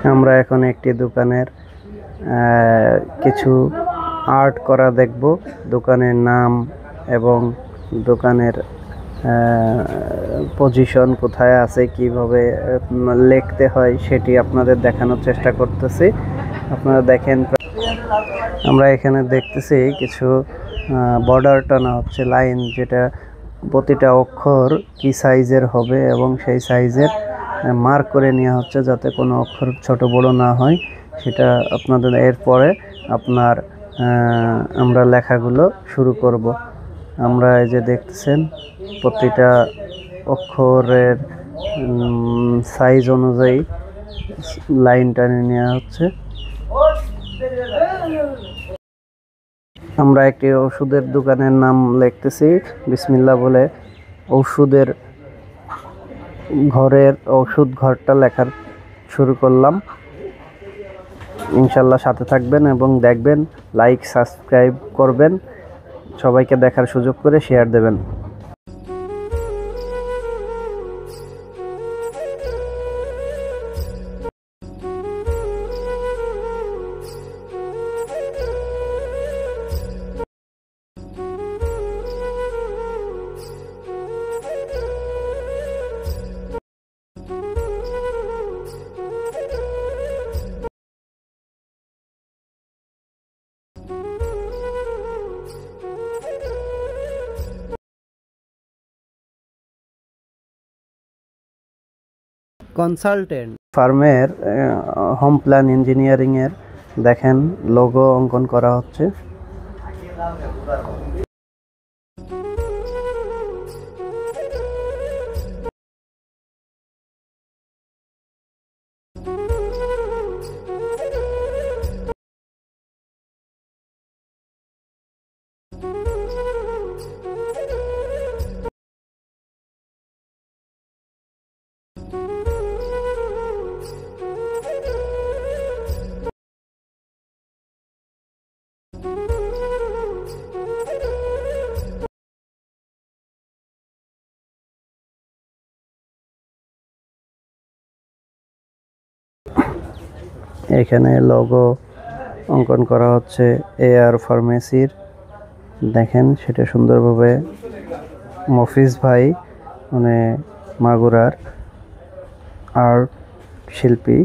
আমরা এখন একটি দোকানের কিছু আর্ট করা দেখব। দোকানের নাম এবং দোকানের পজিশন কোথায় আছে, কিভাবে লিখতে হয় সেটি আপনাদের দেখানোর চেষ্টা করতেছি। আপনারা দেখেন, আমরা এখানে দেখতেছি কিছু বর্ডার টানা হচ্ছে, লাইন, যেটা প্রতিটা অক্ষর কি সাইজের হবে এবং সেই সাইজের মার্ক করে নেওয়া হচ্ছে যাতে কোনো অক্ষর ছোট বড় না হয় সেটা আপনাদের। এরপরে আমরা লেখাগুলো শুরু করব। আমরা এই যে দেখতেছেন প্রতিটা অক্ষরের সাইজ অনুযায়ী লাইন টানে নেওয়া হচ্ছে। আমরা একটি ওষুধের দোকানের নাম লিখতেছি বিসমিল্লাহ বলে। ওষুধের ওষুধ ঘরটা লেখার শুরু করলাম। ইনশাল্লাহ সাথে থাকবেন এবং দেখবেন, লাইক সাবস্ক্রাইব করবেন, সবাইকে দেখার সুযোগ করে শেয়ার দেবেন। কনসালটেন্ট ফার্মের হোম প্ল্যান ইঞ্জিনিয়ারিং এর দেখেন লোগো অঙ্কন করা হচ্ছে। এখানে লোগো অঙ্কন করা হচ্ছে এআর ফার্মেসির। দেখেন সেটা সুন্দরভাবে মফিজ ভাই, মানে মাগুরার আর্ট শিল্পী,